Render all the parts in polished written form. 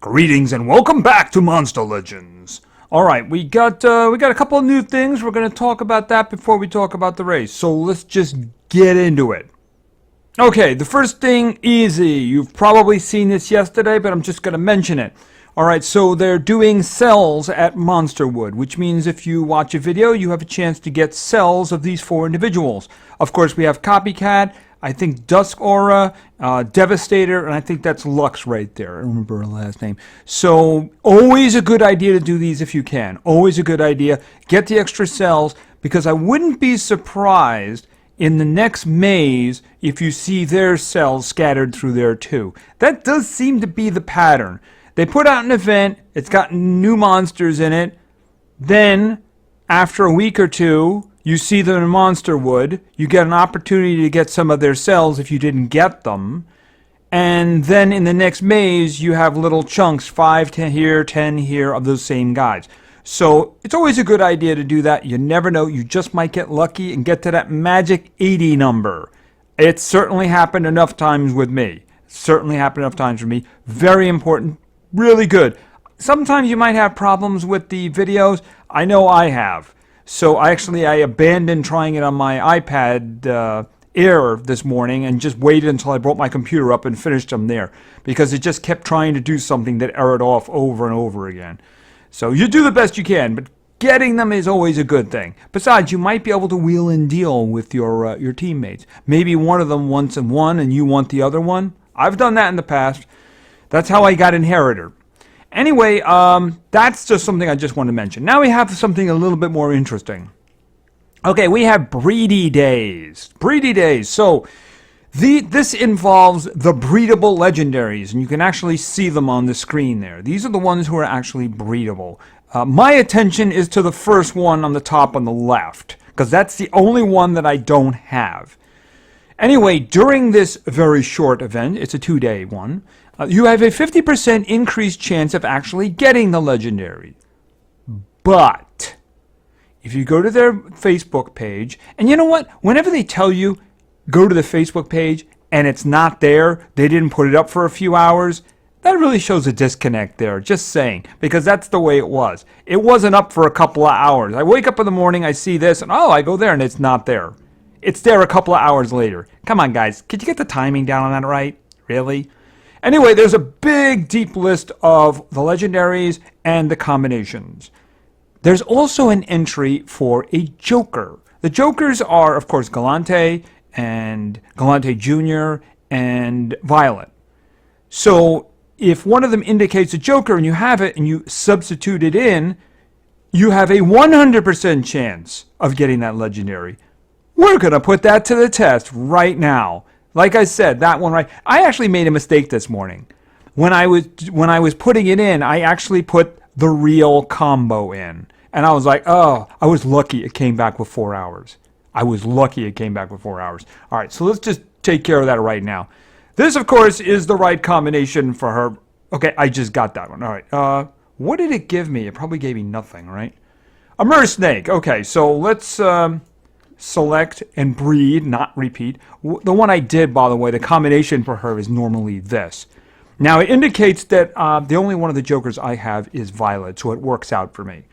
Greetings and welcome back to Monster Legends. All right, we got a couple of new things. We're going to talk about that before we talk about the race. So let's just get into it. Okay, the first thing, easy. You've probably seen this yesterday, but I'm just going to mention it. All right, so they're doing cells at Monsterwood, which means if you watch a video, you have a chance to get cells of these 4 individuals. Of course, we have Copycat, I think Dusk Aura, Devastator, and I think that's Lux right there. I don't remember her last name. So always a good idea to do these if you can. Always a good idea. Get the extra cells, because I wouldn't be surprised in the next maze if you see their cells scattered through there too. That does seem to be the pattern. They put out an event, it's got new monsters in it, then after a week or two, you see them in Monsterwood, you get an opportunity to get some of their cells if you didn't get them, and then in the next maze, you have little chunks, 5, 10 here, 10 here, of those same guys. So it's always a good idea to do that. You never know, you just might get lucky and get to that magic 80 number. It's certainly happened enough times with me. Certainly happened enough times for me. Very important. Really good. Sometimes you might have problems with the videos. I know I have. So I abandoned trying it on my iPad Air this morning and just waited until I brought my computer up and finished them there, because it just kept trying to do something that errored off over and over again. So you do the best you can, but getting them is always a good thing. Besides, you might be able to wheel and deal with your teammates. Maybe one of them wants one and you want the other one. I've done that in the past. That's how I got Inheritor. Anyway, that's just something I just want to mention. Now we have something a little bit more interesting. Okay, we have Breedy Days. Breedy Days. So this involves the breedable legendaries, and you can actually see them on the screen there. These are the ones who are actually breedable. My attention is to the first one on the top on the left, because that's the only one that I don't have. Anyway, during this very short event, it's a 2-day one, you have a 50% increased chance of actually getting the legendary. But if you go to their Facebook page, and you know what? Whenever they tell you, go to the Facebook page, and it's not there, they didn't put it up for a few hours, that really shows a disconnect there, just saying, because that's the way it was. It wasn't up for a couple of hours. I wake up in the morning, I see this, and I go there, and it's not there. It's there a couple of hours later. Come on, guys. Could you get the timing down on that right? Really? Anyway, there's a big, deep list of the legendaries and the combinations. There's also an entry for a Joker. The Jokers are, of course, Galante and Galante Jr. and Violet. So if one of them indicates a Joker and you have it and you substitute it in, you have a 100% chance of getting that legendary. We're going to put that to the test right now. Like I said, that one right. I actually made a mistake this morning. When I was putting it in, I actually put the real combo in. And I was like, oh, I was lucky it came back with 4 hours. I was lucky it came back with 4 hours. All right, so let's just take care of that right now. This, of course, is the right combination for her. Okay, I just got that one. All right, what did it give me? It probably gave me nothing, right? A Mer Snake. Okay, so let's select and breed, not repeat. The one I did, by the way, the combination for her is normally this. Now, it indicates that the only one of the Jokers I have is Violet, so it works out for me.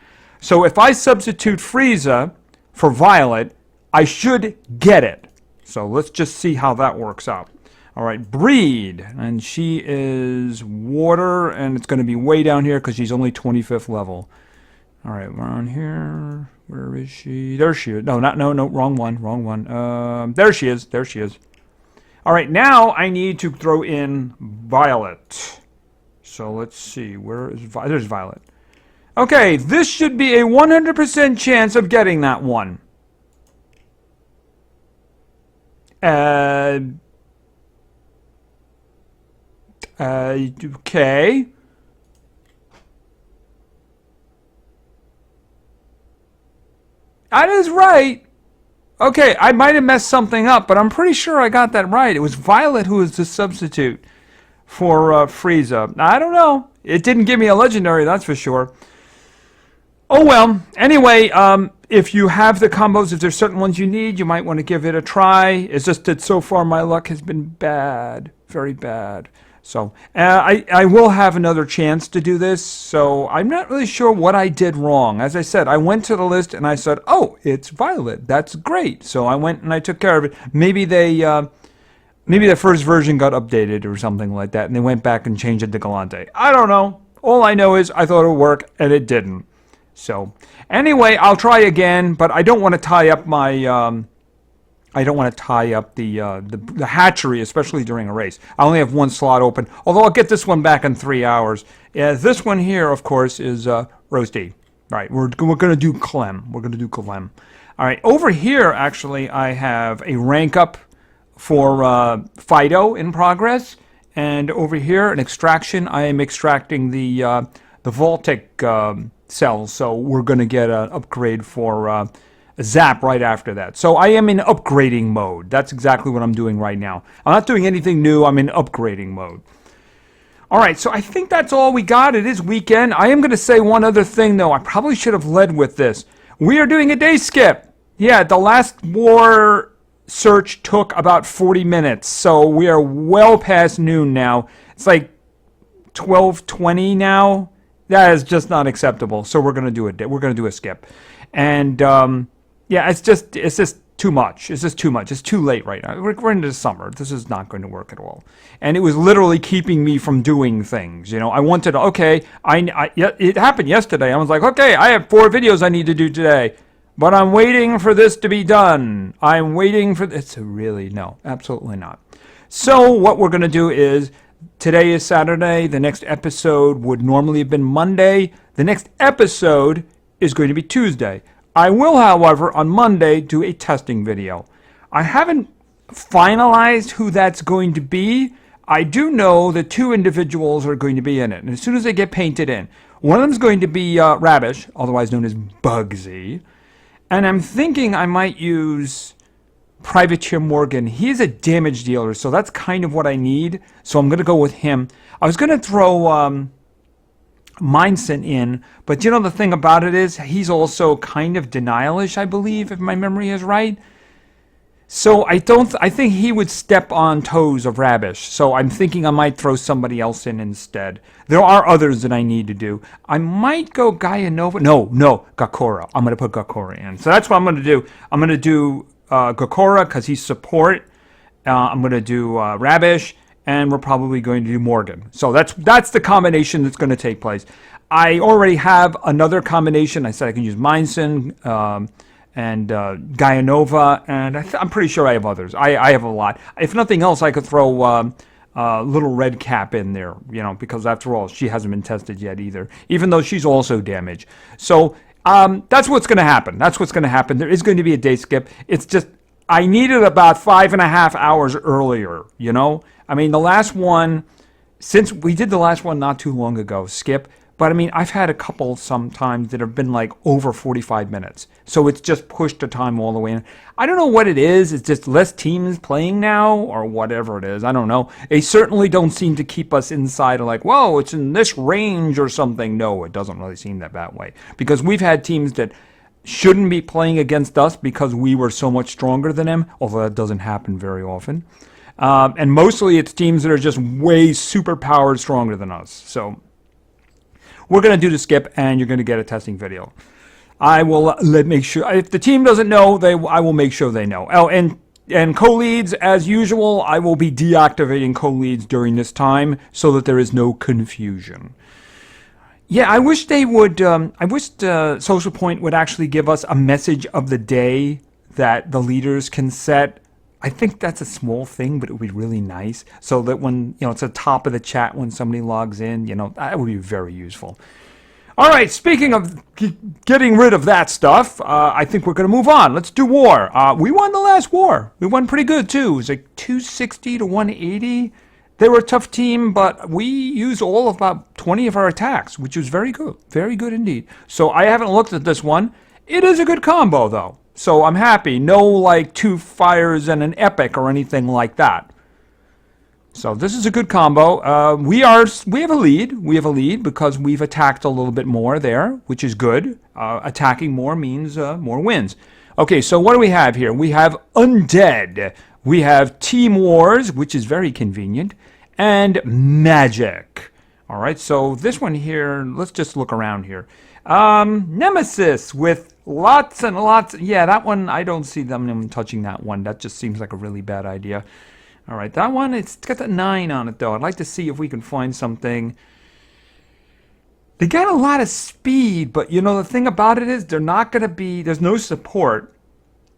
So if I substitute Frieza for Violet, I should get it. So let's just see how that works out. All right, Breed, and she is water, and it's going to be way down here because she's only 25th level. All right, we're on here. Where is she? There she is. No, wrong one. There she is. All right, now I need to throw in Violet. So let's see. Where is Violet? There's Violet. Okay, this should be a 100% chance of getting that one. Okay. That is right. Okay, I might have messed something up, but I'm pretty sure I got that right. It was Violet who was the substitute for Frieza. I don't know. It didn't give me a legendary, that's for sure. Oh well. Anyway, if you have the combos, if there's certain ones you need, you might want to give it a try. It's just that so far my luck has been bad. Very bad. So I will have another chance to do this. So I'm not really sure what I did wrong. As I said, I went to the list and I said, oh, it's Violet. That's great. So I went and I took care of it. Maybe the first version got updated or something like that, and they went back and changed it to Galante. I don't know. All I know is I thought it would work, and it didn't. So anyway, I'll try again, but I don't want to tie up my the hatchery, especially during a race. I only have one slot open, although I'll get this one back in 3 hours. Yeah, this one here, of course, is Roasty. Right, we're going to do Clem. We're going to do Clem. All right, over here, actually, I have a rank up for Fido in progress. And over here, an extraction. I am extracting the Voltic cells, so we're going to get an upgrade for a Zap right after that. So I am in upgrading mode. That's exactly what I'm doing right now. I'm not doing anything new. I'm in upgrading mode. All right, so I think that's all we got. It is weekend. I am going to say one other thing, though. I probably should have led with this. We are doing a day skip. Yeah, the last war search took about 40 minutes, so we are well past noon now. It's like 12:20 now. That is just not acceptable. So we're gonna do a skip, and yeah, it's just too much. It's just too much. It's too late right now. We're into the summer. This is not going to work at all, and it was literally keeping me from doing things. You know, I wanted to. Okay, it happened yesterday. I was like, okay, I have 4 videos I need to do today. But I'm waiting for this to be done. I'm waiting for this. Really, no, absolutely not. So what we're going to do is, today is Saturday. The next episode would normally have been Monday. The next episode is going to be Tuesday. I will, however, on Monday, do a testing video. I haven't finalized who that's going to be. I do know that 2 individuals are going to be in it. And as soon as they get painted in, one of them is going to be Rabish, otherwise known as Bugsy. And I'm thinking I might use Privateer Morgan. He's a damage dealer, so that's kind of what I need. So I'm going to go with him. I was going to throw Mindset in, but you know the thing about it is he's also kind of denialish, I believe, if my memory is right. So I think he would step on toes of Rabish. So I'm thinking I might throw somebody else in instead. There are others that I need to do. I might go Gaia Nova. No, Gakora. I'm going to put Gakora in. So that's what I'm going to do. I'm going to do Gakora because he's support. I'm going to do Rabish, and we're probably going to do Morgan. So that's the combination that's going to take place. I already have another combination. I said I can use Mindson, and Gaia Nova, and I'm pretty sure I have others. I have a lot. If nothing else, I could throw Little Red Cap in there, you know, because after all, she hasn't been tested yet either, even though she's also damaged. So that's what's going to happen. That's what's going to happen. There is going to be a day skip. It's just I needed about 5.5 hours earlier, you know? I mean, the last one, since we did the last one not too long ago, skip, but I mean, I've had a couple sometimes that have been like over 45 minutes. So it's just pushed the time all the way in. I don't know what it is. It's just less teams playing now or whatever it is. I don't know. They certainly don't seem to keep us inside of like, whoa, it's in this range or something. No, it doesn't really seem that way. Because we've had teams that shouldn't be playing against us because we were so much stronger than them, although that doesn't happen very often. And mostly it's teams that are just way super powered stronger than us. So we're going to do the skip, and you're going to get a testing video. I will make sure, if the team doesn't know, I will make sure they know. Oh, and co-leads, as usual, I will be deactivating co-leads during this time so that there is no confusion. Yeah, I wish they would, I wish Social Point would actually give us a message of the day that the leaders can set. I think that's a small thing, but it would be really nice so that when, you know, it's at the top of the chat when somebody logs in, you know, that would be very useful. All right, speaking of getting rid of that stuff, I think we're going to move on. Let's do war. We won the last war. We won pretty good, too. It was like 260 to 180. They were a tough team, but we used all of about 20 of our attacks, which was very good. Very good indeed. So I haven't looked at this one. It is a good combo, though. So I'm happy. No, like, 2 fires and an epic or anything like that. So this is a good combo. We have a lead. We have a lead because we've attacked a little bit more there, which is good. Attacking more means more wins. Okay, so what do we have here? We have Undead. We have Team Wars, which is very convenient, and Magic. All right, so this one here, let's just look around here. Nemesis with lots and lots. Yeah, that one, I don't see them touching that one. That just seems like a really bad idea. All right, that one, it's got that 9 on it, though. I'd like to see if we can find something. They got a lot of speed, but, you know, the thing about it is they're not going to be, there's no support,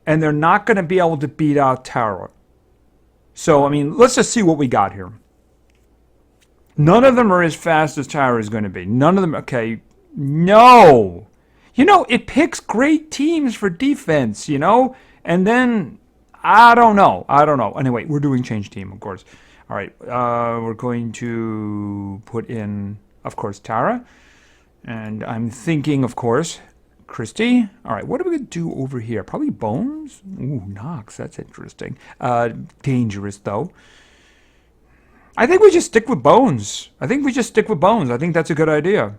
and they're not going to be able to beat out Tara. So, I mean, let's just see what we got here. None of them are as fast as Tara is going to be. None of them, okay, no. You know, it picks great teams for defense, you know, and then... I don't know. Anyway, we're doing change team, of course. All right, we're going to put in, of course, Tara. And I'm thinking, of course, Christy. All right, what are we going to do over here? Probably Bones? Ooh, Nox, that's interesting. Dangerous, though. I think we just stick with Bones. I think that's a good idea.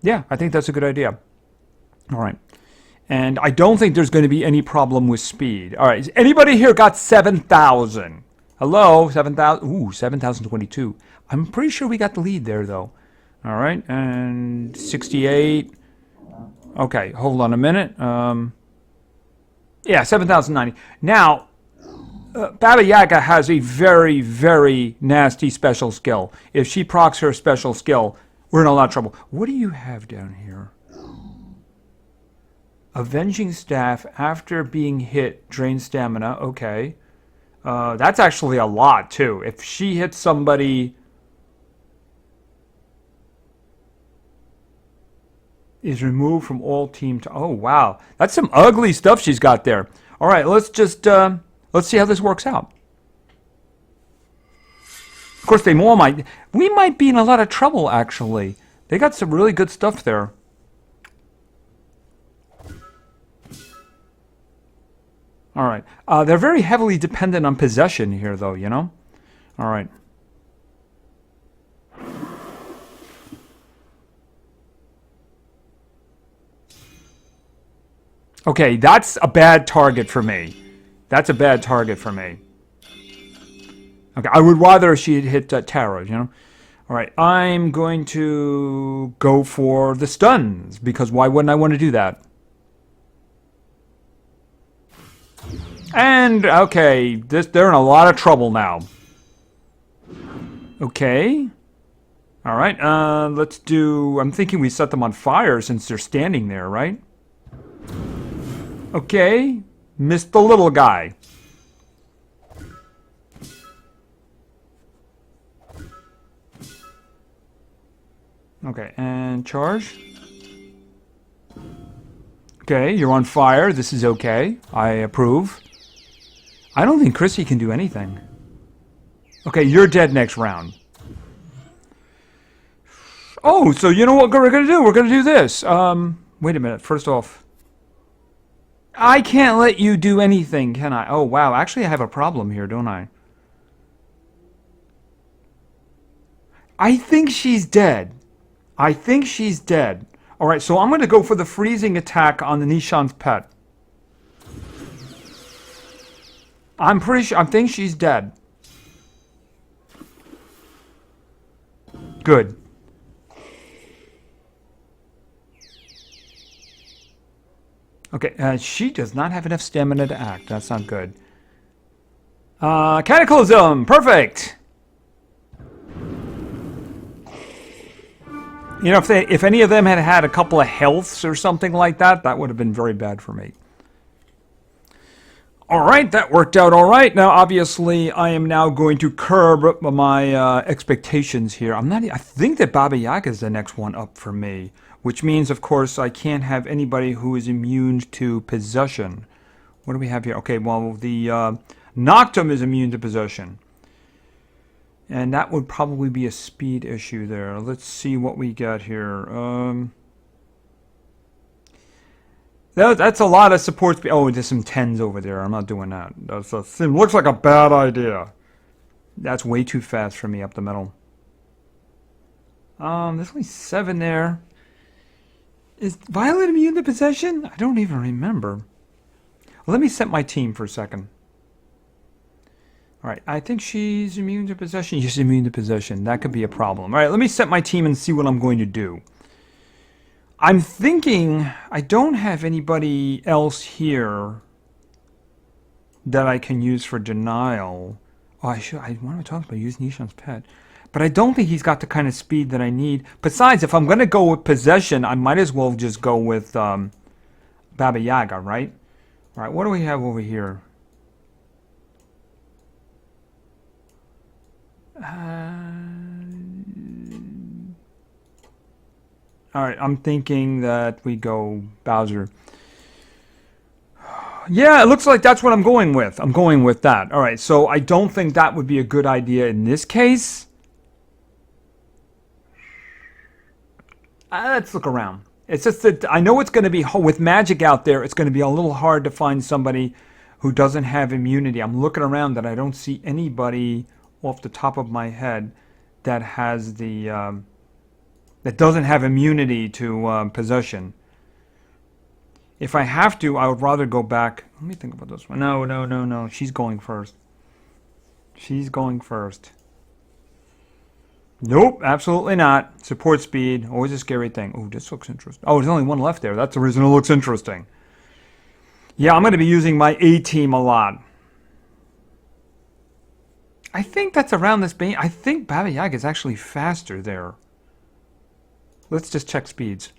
Yeah, I think that's a good idea. All right. And I don't think there's going to be any problem with speed. All right, anybody here got 7,000? Hello, 7,000. Ooh, 7,022. I'm pretty sure we got the lead there, though. All right, and 68. Okay, hold on a minute. Yeah, 7,090. Now, Baba Yaga has a very, very nasty special skill. If she procs her special skill, we're in a lot of trouble. What do you have down here? Avenging Staff after being hit, drain stamina. Okay. That's actually a lot, too. If she hits somebody... is removed from all team... Oh, wow. That's some ugly stuff she's got there. All right, let's just... let's see how this works out. Of course, they all might... We might be in a lot of trouble, actually. They got some really good stuff there. All right. They're very heavily dependent on possession here, though, you know? All right. Okay, that's a bad target for me. That's a bad target for me. Okay, I would rather she had hit Tara, you know? All right, I'm going to go for the stuns, because why wouldn't I want to do that? And, okay, they're in a lot of trouble now. Okay. All right, let's do... I'm thinking we set them on fire since they're standing there, right? Okay. Missed the little guy. Okay, and charge. Okay, you're on fire. This is okay. I approve. I don't think Chrissy can do anything. Okay, you're dead next round. Oh, so you know what we're going to do? We're going to do this. Wait a minute. First off, I can't let you do anything, can I? Oh, wow. Actually, I have a problem here, don't I? I think she's dead. I think she's dead. All right, so I'm going to go for the freezing attack on the Nishan's pet. I'm pretty sure, I think she's dead. Good. Okay, she does not have enough stamina to act. That's not good. Cataclysm! Perfect! You know, if any of them had had a couple of healths or something like that, that would have been very bad for me. All right, that worked out all right. Now, obviously, I am now going to curb my expectations here. I think that Baba Yaga is the next one up for me, which means, of course, I can't have anybody who is immune to possession. What do we have here? Okay, well, the Noctum is immune to possession. And that would probably be a speed issue there. Let's see what we got here. That's a lot of support. Oh, there's some 10s over there. I'm not doing that. It looks like a bad idea. That's way too fast for me up the middle. There's only 7 there. Is Violet immune to possession? I don't even remember. Well, let me set my team for a second. All right, I think she's immune to possession. She's immune to possession. That could be a problem. All right, let me set my team and see what I'm going to do. I'm thinking I don't have anybody else here that I can use for denial. Oh, I should. What am I talking about? Use Nishan's pet. But I don't think he's got the kind of speed that I need. Besides, if I'm going to go with possession, I might as well just go with Baba Yaga, right? All right, what do we have over here? All right, I'm thinking that we go Bowser. Yeah, it looks like that's what I'm going with. I'm going with that. All right, so I don't think that would be a good idea in this case. Let's look around. It's just that I know it's going to be, with magic out there, it's going to be a little hard to find somebody who doesn't have immunity. I'm looking around and I don't see anybody off the top of my head that has the, that doesn't have immunity to possession. If I have to, I would rather go back. Let me think about this one. No. She's going first. She's going first. Nope, absolutely not. Support speed, always a scary thing. Oh, this looks interesting. Oh, there's only one left there. That's the reason it looks interesting. Yeah, I'm going to be using my A-team a lot. I think that's around this being. I think Baba Yaga is actually faster there. Let's just check speeds.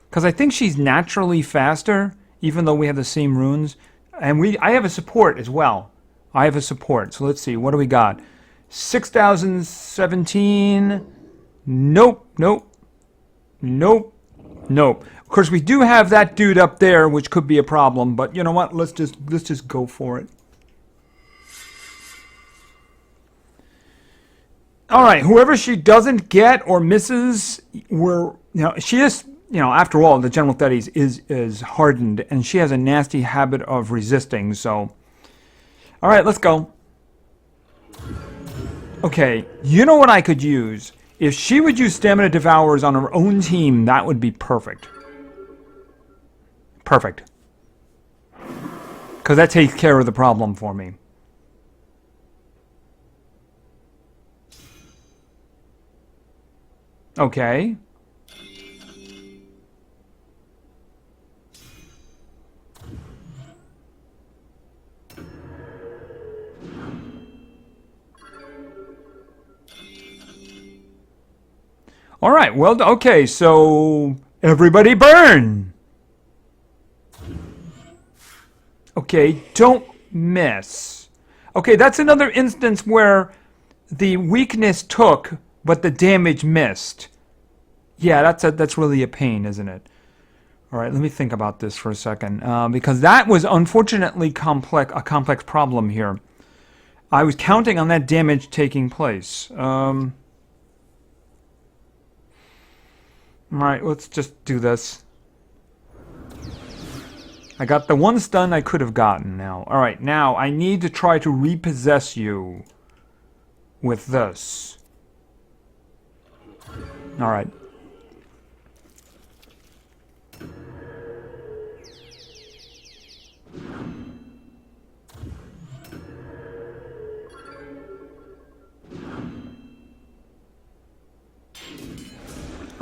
Because I think she's naturally faster, even though we have the same runes. And I have a support as well. I have a support. So let's see, what do we got? 6,017. Nope. Of course, we do have that dude up there, which could be a problem. But you know what? Let's just go for it. All right. Whoever she doesn't get or misses, she is. After all, the General Thetis is hardened, and she has a nasty habit of resisting. So, all right, let's go. Okay, you know what I could use? If she would use Stamina Devourers on her own team, that would be perfect. Perfect. Because that takes care of the problem for me. Okay. All right, well, okay, so everybody burn. Okay, don't miss. Okay, that's another instance where the weakness took, but the damage missed. Yeah, that's really a pain, isn't it? All right, let me think about this for a second, because that was unfortunately a complex problem here. I was counting on that damage taking place. Alright, let's just do this. I got the one stun I could have gotten now. Alright, now I need to try to repossess you with this. Alright.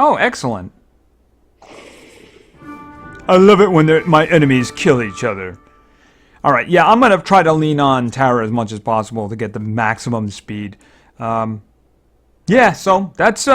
Oh, excellent. I love it when my enemies kill each other. Alright, yeah, I'm going to try to lean on Tara as much as possible to get the maximum speed. Yeah, so that's,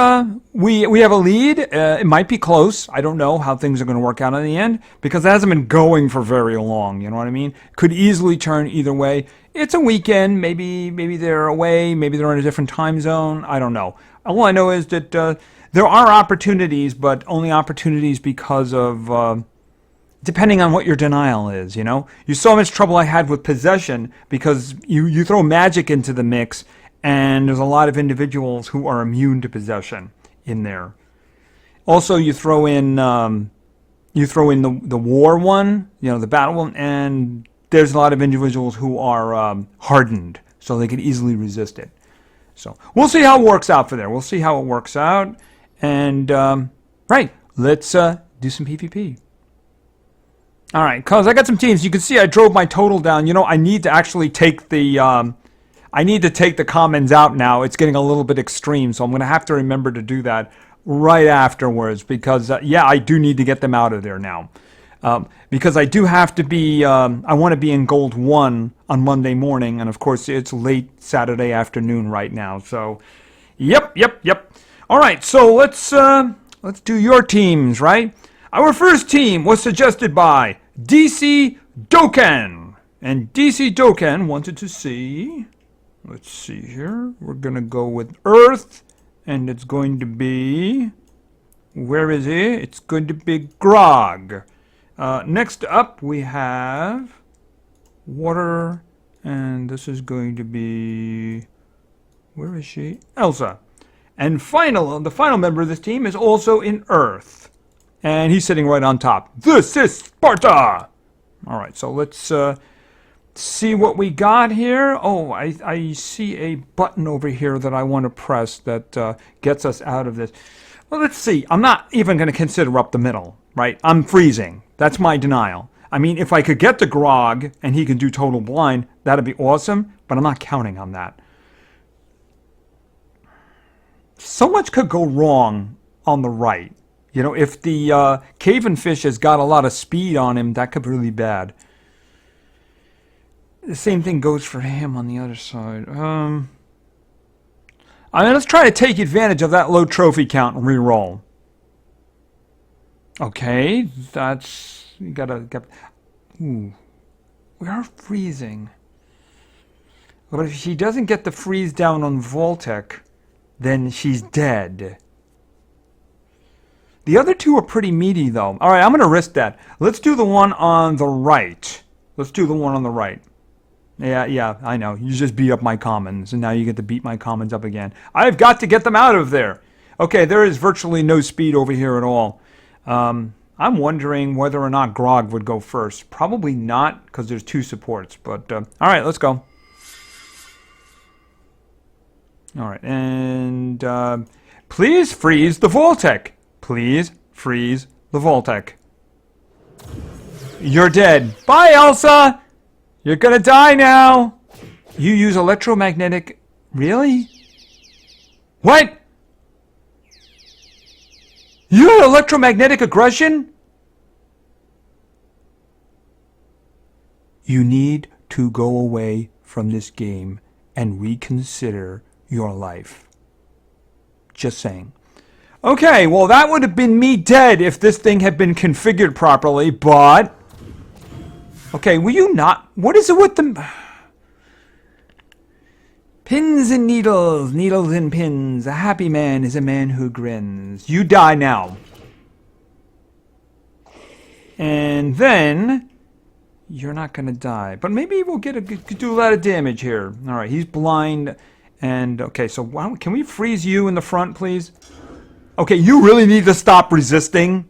we have a lead. It might be close. I don't know how things are going to work out in the end, because it hasn't been going for very long, you know what I mean? Could easily turn either way. It's a weekend. Maybe they're away. Maybe they're in a different time zone. I don't know. All I know is that there are opportunities, but only opportunities because of, depending on what your denial is, you know? You saw how much trouble I had with possession because you throw magic into the mix, and there's a lot of individuals who are immune to possession in there. Also, you throw in the war one, the battle one, and there's a lot of individuals who are hardened, so they can easily resist it. So we'll see how it works out for there. We'll see how it works out. And, right, let's do some PvP. All right, because I got some teams. You can see I drove my total down. I need to actually take the... I need to take the comments out now. It's getting a little bit extreme, so I'm going to have to remember to do that right afterwards because, yeah, I do need to get them out of there now. Because I do have to be, I want to be in Gold 1 on Monday morning, and of course it's late Saturday afternoon right now, so yep. All right, so let's do your teams, right? Our first team was suggested by DC Doken, and DC Doken wanted to see, let's see here, we're going to go with Earth, and it's going to be, where is it? It's going to be Grog. Next up, we have Water, and this is going to be, where is she? Elsa. And the final member of this team is also in Earth, and he's sitting right on top. This is Sparta! All right, so let's see what we got here. Oh, I see a button over here that I want to press that gets us out of this. Well, let's see. I'm not even going to consider up the middle, right? I'm freezing. That's my denial. I mean, if I could get to Grog and he can do total blind, that'd be awesome, but I'm not counting on that. So much could go wrong on the right. You know, if the Caven Fish has got a lot of speed on him, that could be really bad. The same thing goes for him on the other side. I mean, let's try to take advantage of that low trophy count and re-roll. Okay, that's... You gotta get... Ooh. We are freezing. But if she doesn't get the freeze down on Voltec, then she's dead. The other two are pretty meaty, though. All right, I'm going to risk that. Let's do the one on the right. Let's do the one on the right. Yeah, I know. You just beat up my commons, and now you get to beat my commons up again. I've got to get them out of there. Okay, there is virtually no speed over here at all. I'm wondering whether or not Grog would go first. Probably not, because there's two supports. But, all right, let's go. All right, and please freeze the Voltec. Please freeze the Voltec. You're dead. Bye, Elsa! You're gonna die now! You use electromagnetic... Really? What? You had electromagnetic aggression? You need to go away from this game and reconsider your life. Just saying. Okay, well that would have been me dead if this thing had been configured properly, but... Okay, will you not... What is it with the... Pins and needles, needles and pins. A happy man is a man who grins. You die now. And then... You're not going to die. But maybe we'll do a lot of damage here. Alright, he's blind. And, okay, so can we freeze you in the front, please? Okay, you really need to stop resisting.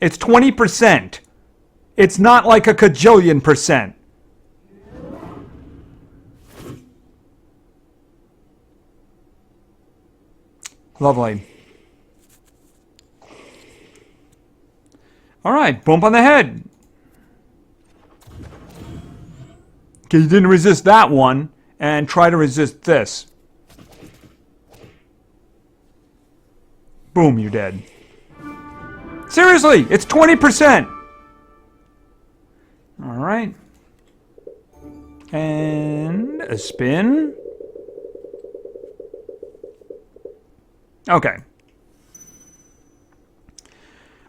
It's 20%. It's not like a cajillion percent. Lovely. Alright, bump on the head. Okay, you didn't resist that one. And try to resist this. Boom, you're dead. Seriously, it's 20%. Alright. And a spin. Okay.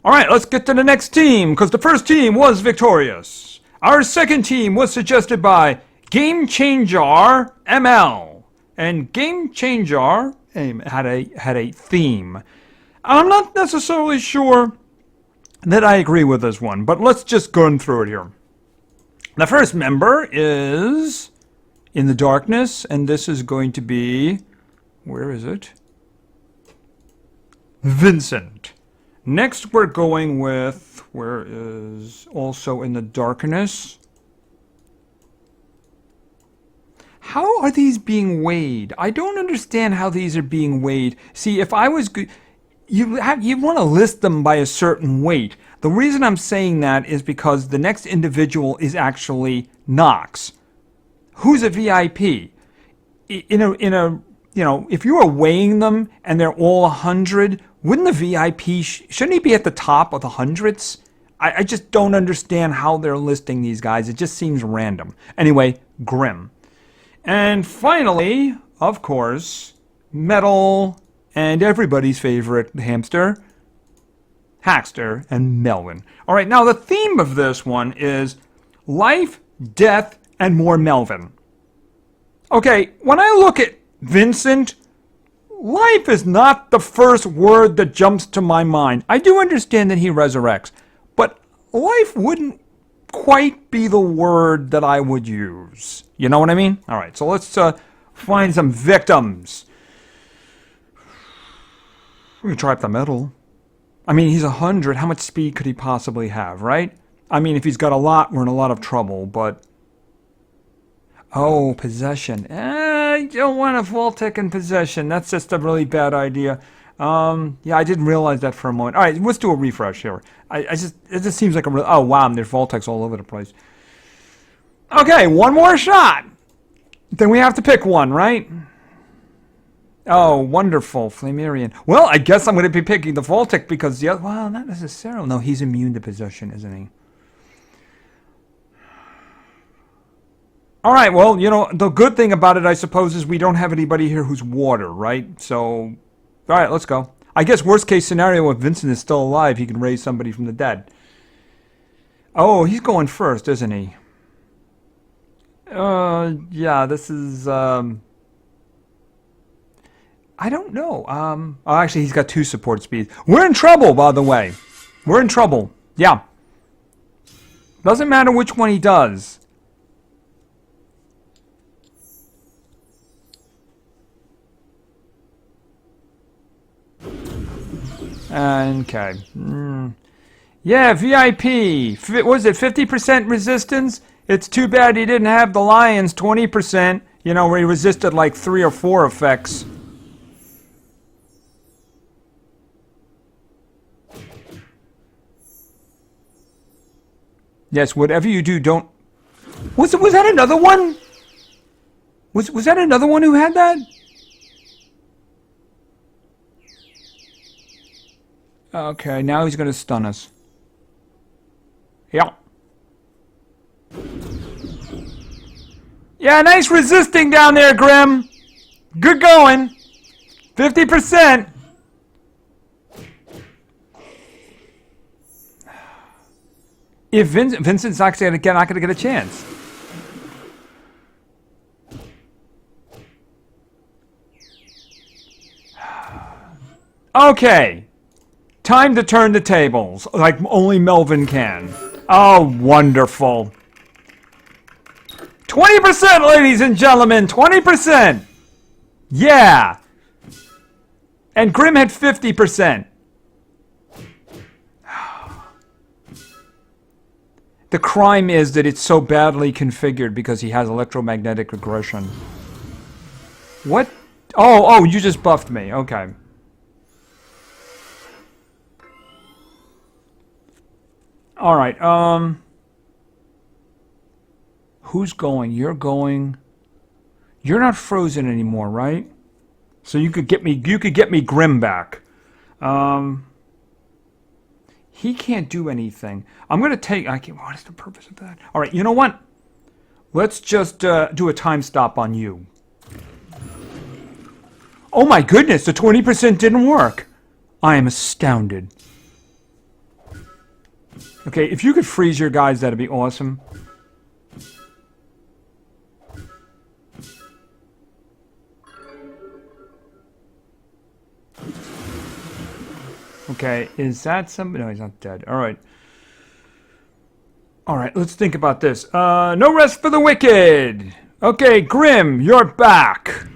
Alright, let's get to the next team, because the first team was victorious. Our second team was suggested by Game Changer ML. And Game Changer had a theme. I'm not necessarily sure that I agree with this one, but let's just go through it here. The first member is in the darkness, and this is going to be, where is it? Vincent. Next we're going with, where is also in the darkness? How are these being weighed? I don't understand how these are being weighed. See, if I was... You want to list them by a certain weight. The reason I'm saying that is because the next individual is actually Nox, who's a VIP. if you were weighing them and they're all 100, wouldn't the VIP, shouldn't he be at the top of the hundreds? I just don't understand how they're listing these guys. It just seems random. Anyway, Grim. And finally, of course, Metal and everybody's favorite hamster, Hackster and Melvin. All right, now the theme of this one is life, death, and more Melvin. Okay, when I look at Vincent, life is not the first word that jumps to my mind. I do understand that he resurrects, but life wouldn't quite be the word that I would use. You know what I mean? All right, so let's find some victims. We can try up the middle. I mean, he's 100. How much speed could he possibly have, right? I mean, if he's got a lot, we're in a lot of trouble, but... Oh, possession. I don't want a Voltic in possession. That's just a really bad idea. Yeah, I didn't realize that for a moment. All right, let's do a refresh here. It just seems like a real... Oh, wow, there's Voltics all over the place. Okay, one more shot. Then we have to pick one, right? Oh, wonderful, Flamarian. Well, I guess I'm going to be picking the Voltic because the other... Well, not necessarily. No, he's immune to possession, isn't he? All right, well, the good thing about it, I suppose, is we don't have anybody here who's water, right? So, all right, let's go. I guess worst case scenario, if Vincent is still alive, he can raise somebody from the dead. Oh, he's going first, isn't he? Yeah, this is, I don't know. Oh, actually, he's got 2 support speeds. We're in trouble, by the way. We're in trouble. Yeah. Doesn't matter which one he does. Okay. Yeah, VIP. What was it, 50% resistance? It's too bad he didn't have the Lions 20%, where he resisted like 3 or 4 effects. Yes, whatever you do, don't... Was that another one? Was that another one who had that? Okay, now he's going to stun us. Yeah. Yeah, nice resisting down there, Grim. Good going. 50%. If Vincent's actually not going to get a chance. Okay. Time to turn the tables, like only Melvin can. Oh, wonderful. 20%, ladies and gentlemen, 20%. Yeah. And Grim had 50%. The crime is that it's so badly configured because he has electromagnetic aggression. What? Oh, you just buffed me. Okay. All right. Who's going? You're going. You're not frozen anymore, right? So you could get me. You could get me Grim back. He can't do anything. I'm gonna take. What is the purpose of that? All right. You know what? Let's just do a time stop on you. Oh my goodness! The 20% didn't work. I am astounded. Okay, if you could freeze your guys, that'd be awesome. Okay, is that somebody? No, he's not dead. All right. All right, let's think about this. No rest for the wicked. Okay, Grim, you're back.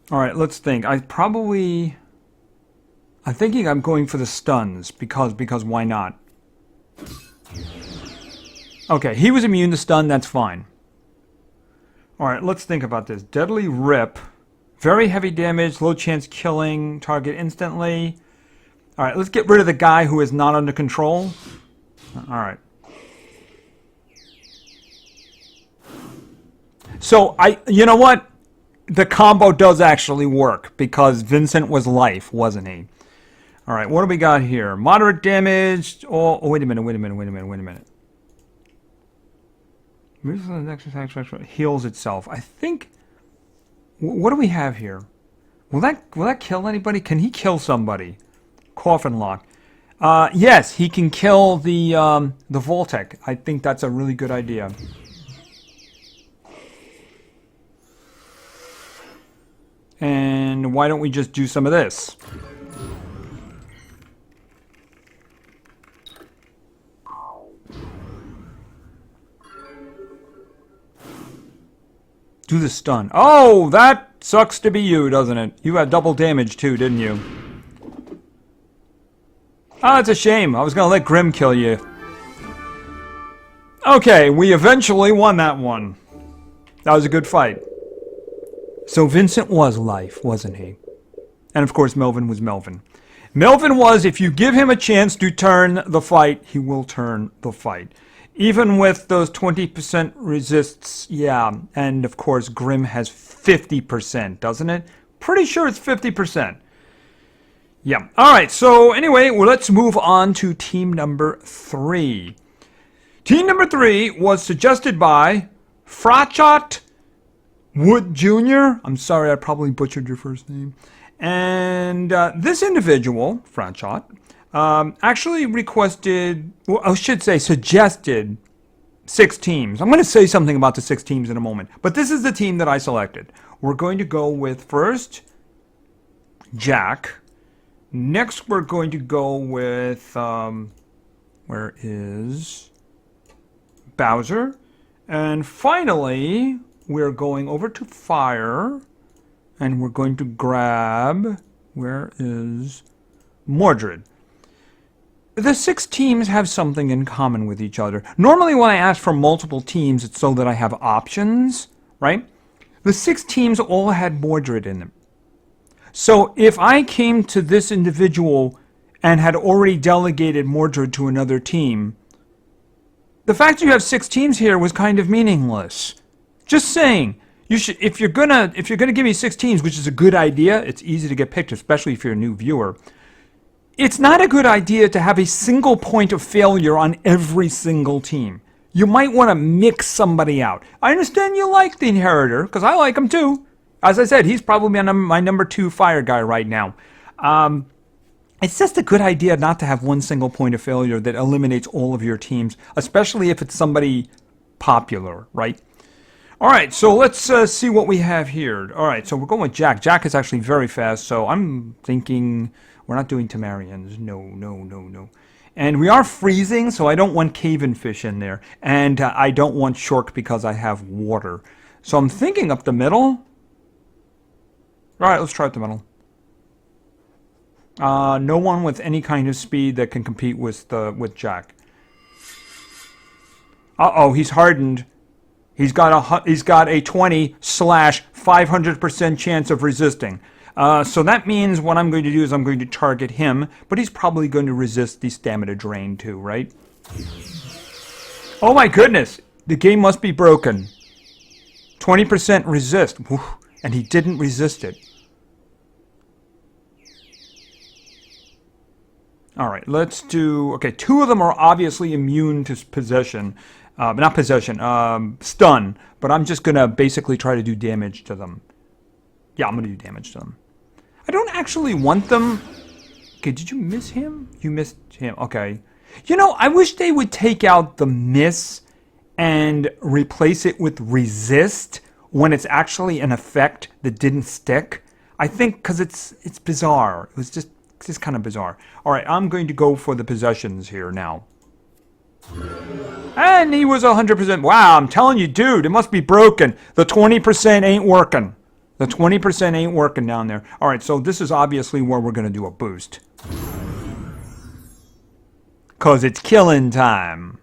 All right, let's think. I'm thinking I'm going for the stuns because why not? Okay, he was immune to stun, that's fine. All right, let's think about this. Deadly Rip. Very heavy damage, low chance killing target instantly. All right, let's get rid of the guy who is not under control. All right. So you know what? The combo does actually work because Vincent was life, wasn't he? All right, what do we got here? Moderate damage. Oh, wait a minute. Heals itself. I think. What do we have here? Will that kill anybody? Can he kill somebody? Coffin lock. Yes, he can kill the Voltec. I think that's a really good idea. And why don't we just do some of this? Do the stun. Oh, that sucks to be you, doesn't it? You had double damage too, didn't you? Ah, it's a shame. I was going to let Grim kill you. Okay, we eventually won that one. That was a good fight. So Vincent was life, wasn't he? And of course, Melvin was Melvin. Melvin was, if you give him a chance to turn the fight, he will turn the fight. Even with those 20% resists, yeah. And of course, Grim has 50%, doesn't it? Pretty sure it's 50%. Yeah. All right. So anyway, well, let's move on to team number 3. Team number 3 was suggested by Frachot Wood Jr. I'm sorry, I probably butchered your first name. And this individual, Frachot, actually requested, well, I should say suggested 6 teams. I'm going to say something about the 6 teams in a moment. But this is the team that I selected. We're going to go with first Jack. Next we're going to go with, where is Bowser? And finally, we're going over to Fire. And we're going to grab, where is Mordred? The 6 teams have something in common with each other. Normally when I ask for multiple teams, it's so that I have options, right? The 6 teams all had Mordred in them. So if I came to this individual and had already delegated Mordred to another team, the fact that you have 6 teams here was kind of meaningless. Just saying. You should, if you're gonna give me 6 teams, which is a good idea, it's easy to get picked, especially if you're a new viewer. It's not a good idea to have a single point of failure on every single team. You might want to mix somebody out. I understand you like the Inheritor, because I like him too. As I said, he's probably my number 2 fire guy right now. It's just a good idea not to have one single point of failure that eliminates all of your teams, especially if it's somebody popular, right? All right, so let's see what we have here. All right, so we're going with Jack. Jack is actually very fast, so I'm thinking we're not doing Tamarians. No. And we are freezing, so I don't want Cave-in fish in there. And I don't want Shork because I have water. So I'm thinking up the middle. All right, let's try up the middle. No one with any kind of speed that can compete with Jack. Uh-oh, he's hardened. He's got a 20/500% chance of resisting. So that means what I'm going to do is I'm going to target him, but he's probably going to resist the stamina drain too, right? Oh my goodness! The game must be broken. 20% resist. And he didn't resist it. All right, let's do... Okay, 2 of them are obviously immune to possession. Not possession, stun. But I'm just going to basically try to do damage to them. Yeah, I'm going to do damage to them. I don't actually want them... Okay, did you miss him? You missed him. Okay. You know, I wish they would take out the miss and replace it with resist when it's actually an effect that didn't stick. I think because it's bizarre. It was just kind of bizarre. All right, I'm going to go for the possessions here now. And he was 100%. Wow, I'm telling you, dude, it must be broken. The 20% ain't working. The 20% ain't working down there. All right, so this is obviously where we're going to do a boost. Because it's killing time.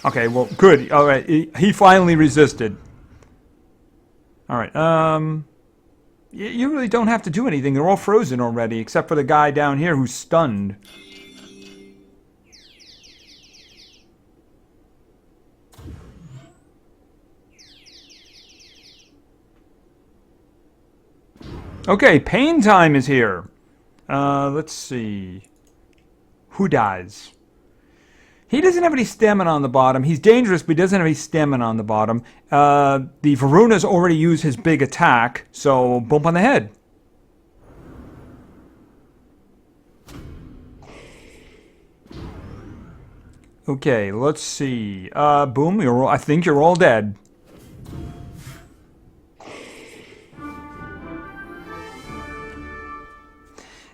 Okay, well, good. All right, he finally resisted. All right. You really don't have to do anything. They're all frozen already, except for the guy down here who's stunned. Okay, pain time is here. Let's see. Who dies? He doesn't have any stamina on the bottom. He's dangerous, but he doesn't have any stamina on the bottom. The Varuna's already used his big attack, so bump on the head. Okay, let's see. Boom, I think you're all dead.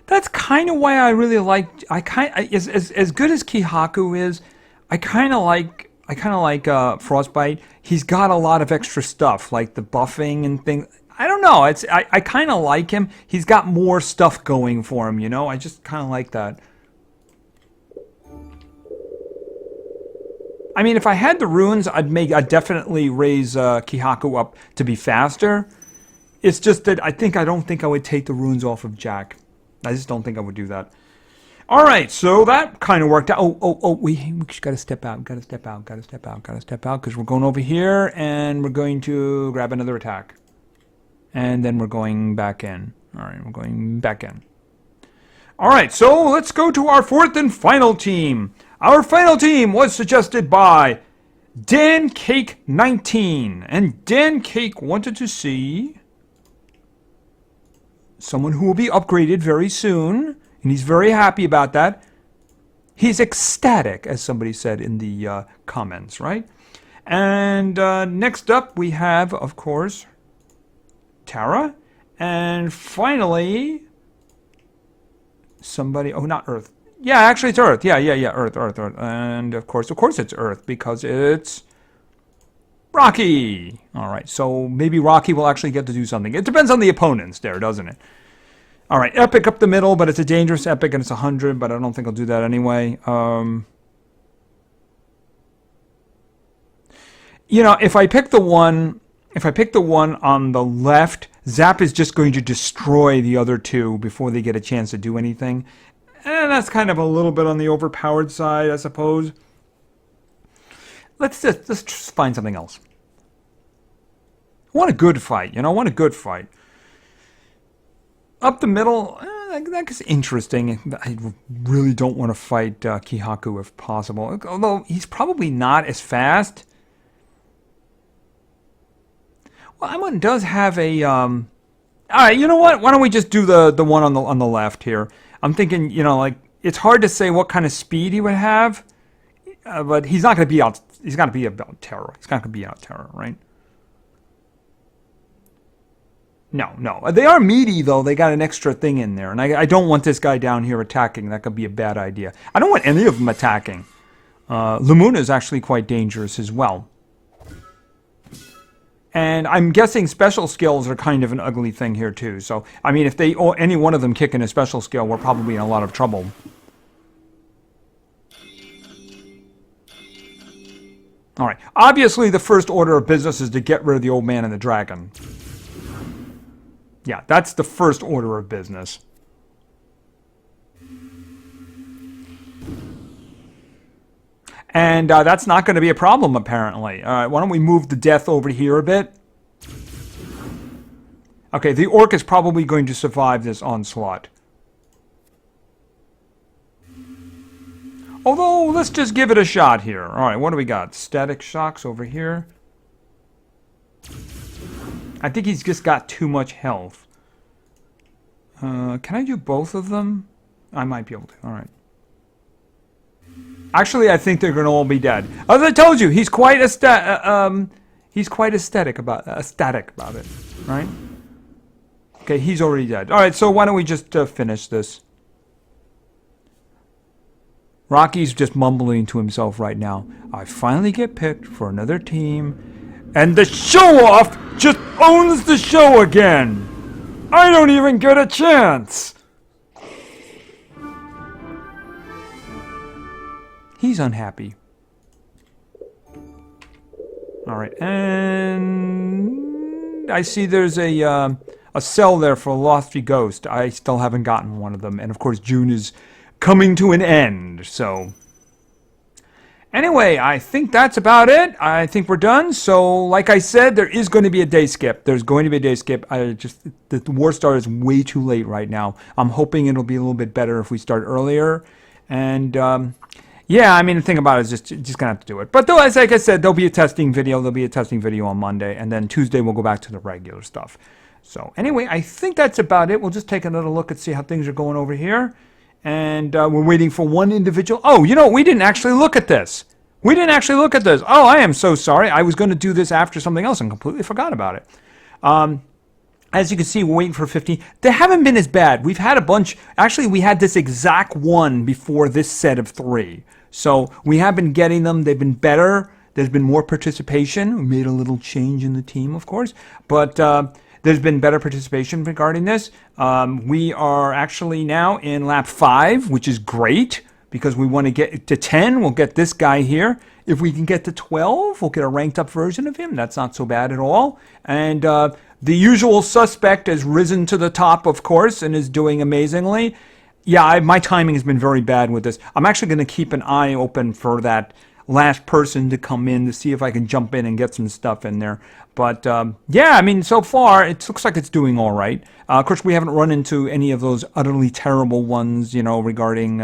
That's kind of why I really like. As good as Kihaku is, I kind of like Frostbite. He's got a lot of extra stuff, like the buffing and things. I don't know. I kind of like him. He's got more stuff going for him. You know, I just kind of like that. I mean, if I had the runes, I'd definitely raise Kihaku up to be faster. It's just that I don't think I would take the runes off of Jack. I just don't think I would do that. All right, so that kind of worked out. We just got to step out. Got to step out because we're going over here and we're going to grab another attack. And then we're going back in. All right, we're going back in. All right, so let's go to our fourth and final team. Our final team was suggested by Dan Cake 19. And Dan Cake wanted to see someone who will be upgraded very soon, and he's very happy about that. He's ecstatic, as somebody said in the comments, right? And next up, we have, of course, Tara. And finally, somebody... Oh, not Earth. Yeah, actually, it's Earth. Yeah, Earth. And, of course, it's Earth, because it's Rocky. All right, so maybe Rocky will actually get to do something. It depends on the opponents there, doesn't it? All right, Epic up the middle, but it's a dangerous Epic, and it's 100, but I don't think I'll do that anyway. You know, if I pick the one on the left, Zap is just going to destroy the other two before they get a chance to do anything. And that's kind of a little bit on the overpowered side, I suppose. Let's just find something else. I want a good fight, you know, I want a good fight. Up the middle, that's interesting. I really don't want to fight Kihaku if possible. Although he's probably not as fast. Well, Amon does have a... All right, you know what? Why don't we just do the one on the left here? I'm thinking, you know, like, it's hard to say what kind of speed he would have. But he's not going to be out... He's got to be about terror. He's not going to be out terror, right? No. They are meaty, though. They got an extra thing in there. And I don't want this guy down here attacking. That could be a bad idea. I don't want any of them attacking. Lumuna is actually quite dangerous as well. And I'm guessing special skills are kind of an ugly thing here, too. So, I mean, if any one of them kick in a special skill, we're probably in a lot of trouble. All right. Obviously, the first order of business is to get rid of the old man and the dragon. Yeah, that's the first order of business. And that's not going to be a problem, apparently. All right, why don't we move the death over here a bit? Okay, the orc is probably going to survive this onslaught. Although, let's just give it a shot here. All right, what do we got? Static shocks over here. I think he's just got too much health. Can I do both of them? I might be able to. All right. Actually, I think they're going to all be dead. As I told you, he's quite ecstatic about it, right? Okay, he's already dead. All right, so why don't we just finish this? Rocky's just mumbling to himself right now. I finally get picked for another team, and the show-off just owns the show again. I don't even get a chance. He's unhappy. All right, and I see there's a sell there for Lofty Ghost. I still haven't gotten one of them. And of course, June is coming to an end. So anyway, I think that's about it. I think we're done. So like I said, there is going to be a day skip. There's going to be a day skip. The War Star is way too late right now. I'm hoping it'll be a little bit better if we start earlier. And yeah, I mean, the thing about it is just gonna have to do it. But though, as like I said, there'll be a testing video. There'll be a testing video on Monday, and then Tuesday we'll go back to the regular stuff. So anyway, I think that's about it. We'll just take another look and see how things are going over here. And we're waiting for one individual. Oh, you know, we didn't actually look at this. We didn't actually look at this. Oh, I am so sorry. I was going to do this after something else and completely forgot about it. As you can see, we're waiting for 15. They haven't been as bad. We've had a bunch. Actually, we had this exact one before this set of 3. So we have been getting them. They've been better. There's been more participation. We made a little change in the team, of course. But there's been better participation regarding this. We are actually now in lap 5, which is great because we want to get to 10. We'll get this guy here. If we can get to 12, we'll get a ranked up version of him. That's not so bad at all. And the usual suspect has risen to the top, of course, and is doing amazingly. Yeah, my timing has been very bad with this. I'm actually going to keep an eye open for that last person to come in to see if I can jump in and get some stuff in there. But yeah, I mean, so far it looks like it's doing all right. Of course, we haven't run into any of those utterly terrible ones, you know, regarding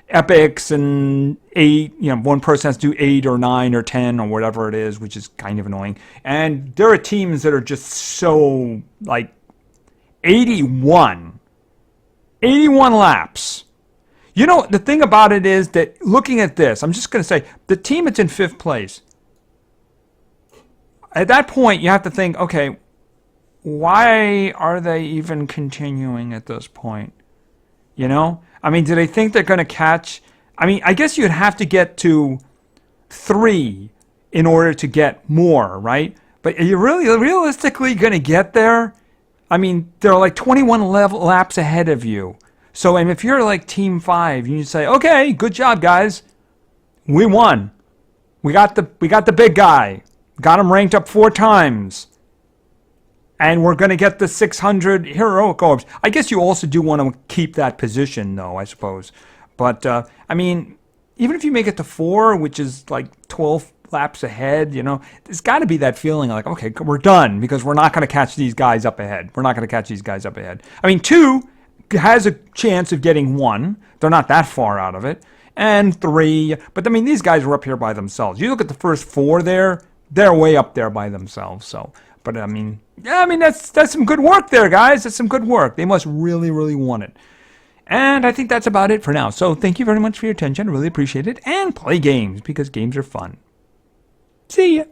epics and 8. You know, one person has to do 8 or 9 or 10 or whatever it is, which is kind of annoying. And there are teams that are just so like 81 laps. You know, the thing about it is that looking at this, I'm just going to say, the team that's in 5th place, at that point, you have to think, okay, why are they even continuing at this point? You know? I mean, do they think they're going to catch? I mean, I guess you'd have to get to 3 in order to get more, right? But are you really realistically going to get there? I mean, they're like 21 laps ahead of you. So, and if you're like Team 5, you say, okay, good job, guys. We won. We got the big guy. Got him ranked up 4 times. And we're going to get the 600 heroic orbs. I guess you also do want to keep that position, though, I suppose. But, I mean, even if you make it to 4, which is like 12 laps ahead, you know, there's got to be that feeling like, okay, we're done because we're not going to catch these guys up ahead. We're not going to catch these guys up ahead. I mean, 2 has a chance of getting 1. They're not that far out of it. And 3, but I mean, these guys are up here by themselves. You look at the first 4 there, they're way up there by themselves. So, but I mean, yeah, I mean, that's some good work there, guys. That's some good work. They must really, really want it. And I think that's about it for now. So thank you very much for your attention. I really appreciate it. And play games because games are fun. See ya.